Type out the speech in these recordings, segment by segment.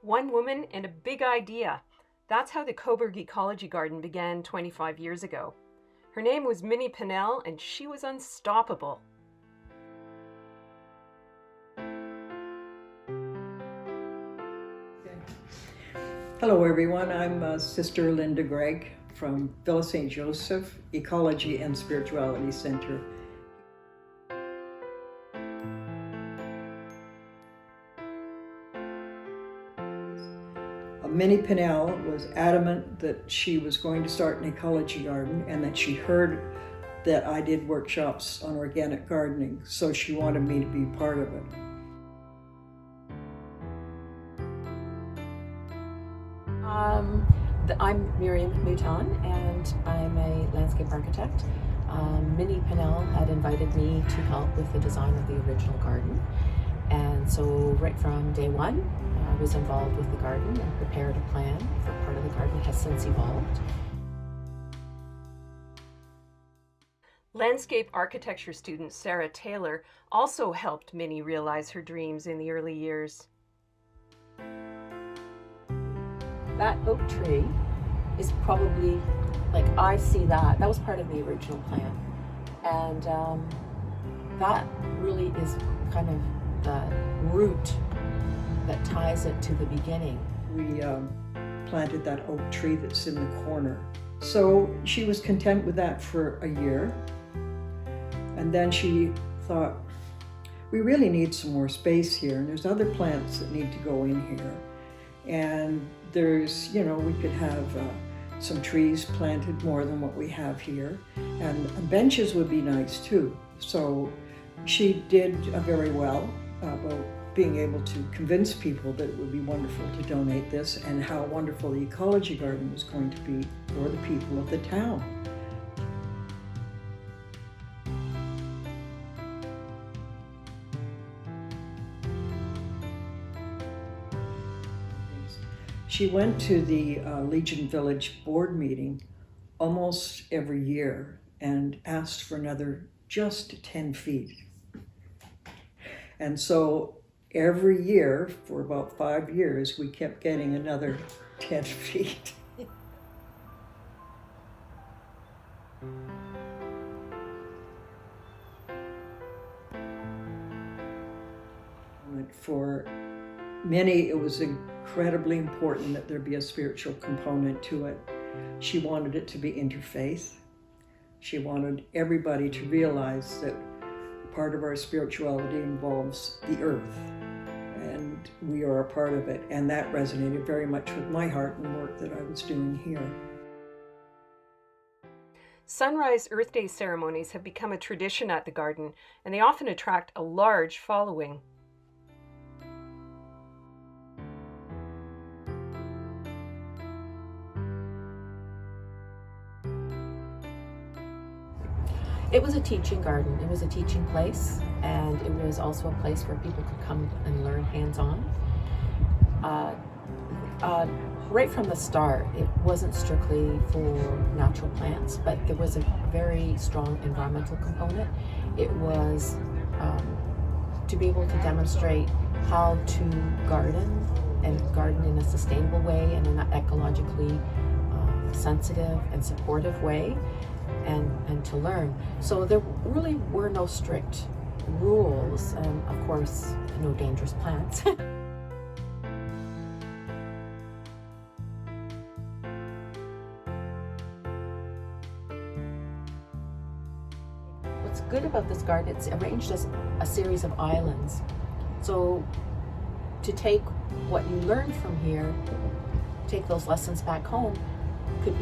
One woman and a big idea. That's how the Cobourg Ecology Garden began 25 years ago. Her name was Minnie Pinnell, and she was unstoppable. Hello everyone, I'm Sister Linda Gregg from Villa St. Joseph Ecology and Spirituality Center. Minnie Pinnell was adamant that she was going to start an ecology garden and that she heard that I did workshops on organic gardening, so she wanted me to be part of it. I'm Miriam Mouton, and I'm a landscape architect. Minnie Pinnell had invited me to help with the design of the original garden, and so right from day one I was involved with the garden and prepared a plan for part of the garden. It has since evolved. Landscape architecture student Sarah Taylor also helped Minnie realize her dreams in the early years. That oak tree is probably, like, I see that was part of the original plan, and that really is kind of the root that ties it to the beginning. We planted that oak tree that's in the corner. So she was content with that for a year, and then she thought, we really need some more space here, and there's other plants that need to go in here. And there's, we could have some trees planted more than what we have here, and benches would be nice too. So she did very well about being able to convince people that it would be wonderful to donate this, and how wonderful the ecology garden was going to be for the people of the town. She went to the Legion Village board meeting almost every year and asked for another just 10 feet. And so every year for about 5 years, we kept getting another 10 feet. For Minnie, it was incredibly important that there be a spiritual component to it. She wanted it to be interfaith. She wanted everybody to realize that part of our spirituality involves the earth, and we are a part of it. And that resonated very much with my heart and work that I was doing here. Sunrise Earth Day ceremonies have become a tradition at the garden, and they often attract a large following. It was a teaching garden. It was a teaching place, and it was also a place where people could come and learn hands-on. Right from the start, it wasn't strictly for natural plants, but there was a very strong environmental component. It was to be able to demonstrate how to garden, and garden in a sustainable way and in an ecologically sensitive and supportive way. And to learn. So there really were no strict rules, and of course, no dangerous plants. What's good about this garden, it's arranged as a series of islands. So to take what you learned from here, take those lessons back home, could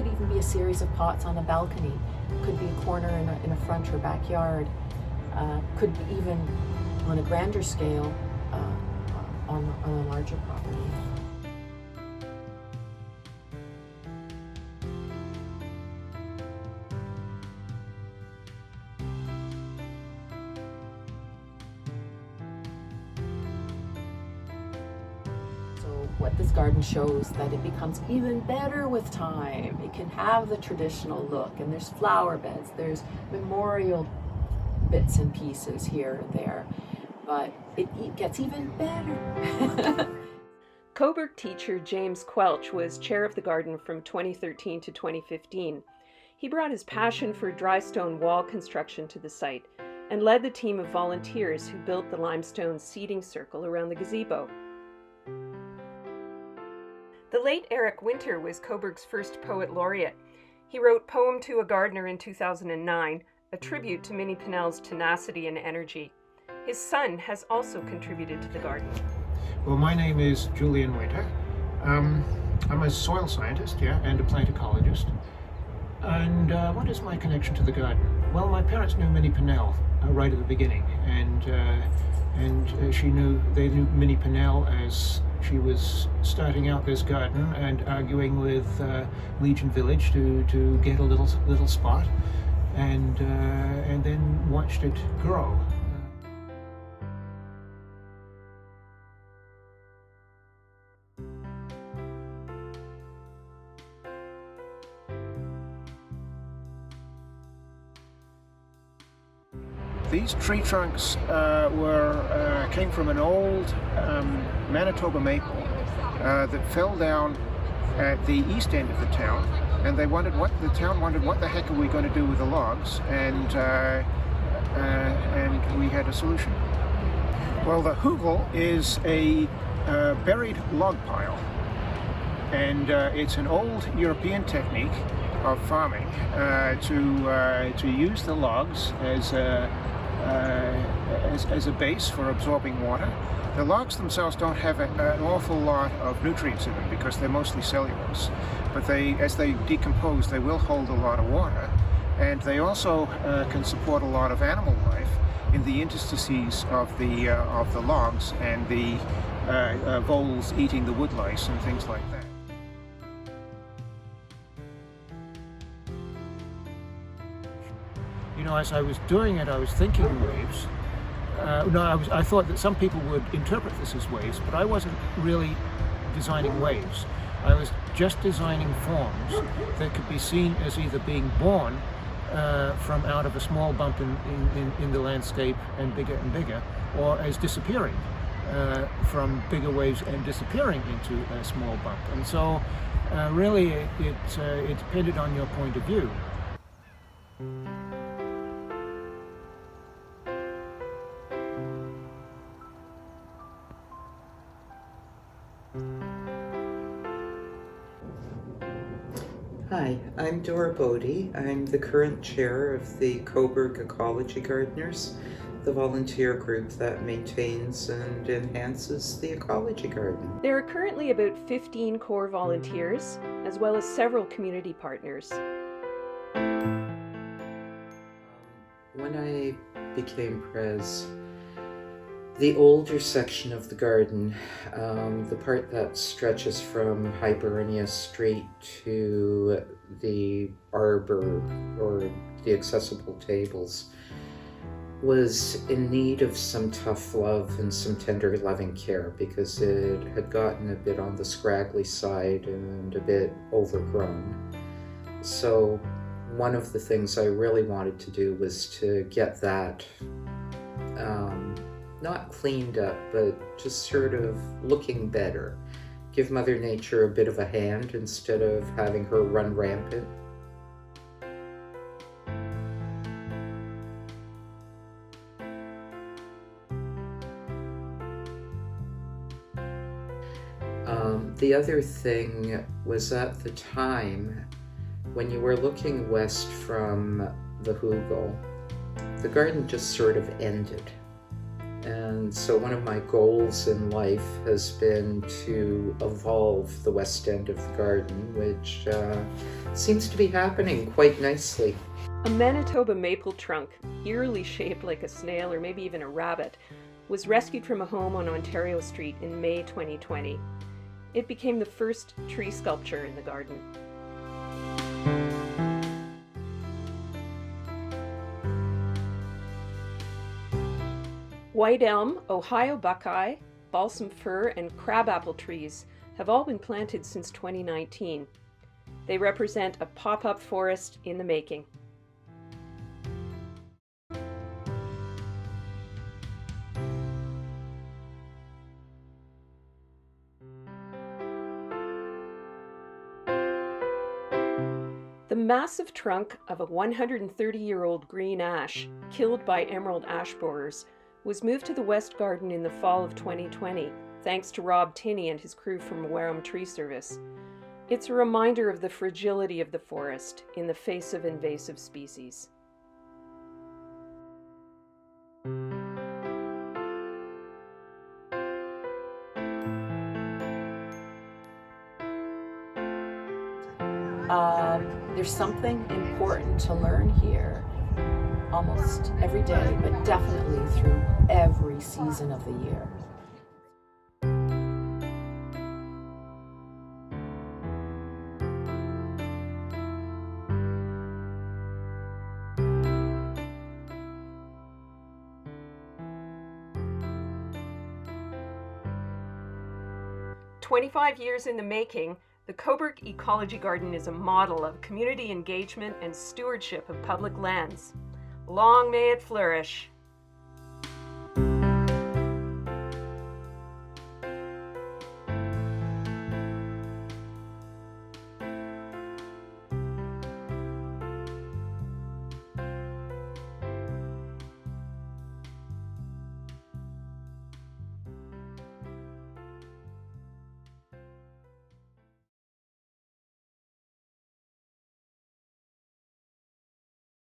even be a series of pots on a balcony, could be a corner in a front or backyard, could be even on a grander scale on a larger property. What this garden shows, that it becomes even better with time. It can have the traditional look, and there's flower beds, there's memorial bits and pieces here and there. but it gets even better. Cobourg teacher James Quelch was chair of the garden from 2013 to 2015. He brought his passion for dry stone wall construction to the site and led the team of volunteers who built the limestone seating circle around the gazebo. The late Eric Winter was Cobourg's first poet laureate. He wrote Poem to a Gardener in 2009, a tribute to Minnie Pinnell's tenacity and energy. His son has also contributed to the garden. Well, my name is Julian Winter. I'm a soil scientist, and a plant ecologist. And what is my connection to the garden? Well, my parents knew Minnie Pinnell right at the beginning, and they knew Minnie Pinnell as she was starting out this garden and arguing with Legion Village to get a little spot, and then watched it grow. These tree trunks came from an old Manitoba maple that fell down at the east end of the town, and the town wondered what the heck are we going to do with the logs, and we had a solution. Well, the hugel is a buried log pile, and it's an old European technique of farming to use the logs as a base for absorbing water. The logs themselves don't have an awful lot of nutrients in them because they're mostly cellulose, but as they decompose, they will hold a lot of water, and they also can support a lot of animal life in the interstices of the logs and the voles eating the woodlice and things like that. You know, as I was doing it, I was thinking waves. I thought that some people would interpret this as waves, but I wasn't really designing waves. I was just designing forms that could be seen as either being born from out of a small bump in the landscape and bigger, or as disappearing from bigger waves and disappearing into a small bump. And so really it depended on your point of view. Hi, I'm Dora Bodie. I'm the current chair of the Cobourg Ecology Gardeners, the volunteer group that maintains and enhances the ecology garden. There are currently about 15 core volunteers, as well as several community partners. When I became pres, the older section of the garden, the part that stretches from Hibernia Street to the arbor or the accessible tables, was in need of some tough love and some tender loving care because it had gotten a bit on the scraggly side and a bit overgrown. So one of the things I really wanted to do was to get that not cleaned up, but just sort of looking better. Give Mother Nature a bit of a hand instead of having her run rampant. The other thing was at the time, when you were looking west from the hugel, the garden just sort of ended. And so one of my goals in life has been to evolve the west end of the garden, which seems to be happening quite nicely. A Manitoba maple trunk, eerily shaped like a snail or maybe even a rabbit, was rescued from a home on Ontario Street in May 2020. It became the first tree sculpture in the garden. White elm, Ohio buckeye, balsam fir, and crabapple trees have all been planted since 2019. They represent a pop-up forest in the making. massive trunk of a 130-year-old green ash, killed by emerald ash borers, was moved to the West Garden in the fall of 2020, thanks to Rob Tinney and his crew from Wareham Tree Service. It's a reminder of the fragility of the forest in the face of invasive species. There's something important to learn here almost every day, but definitely through every season of the year. "25 years in the making, the Cobourg Ecology Garden is a model of community engagement and stewardship of public lands. Long may it flourish."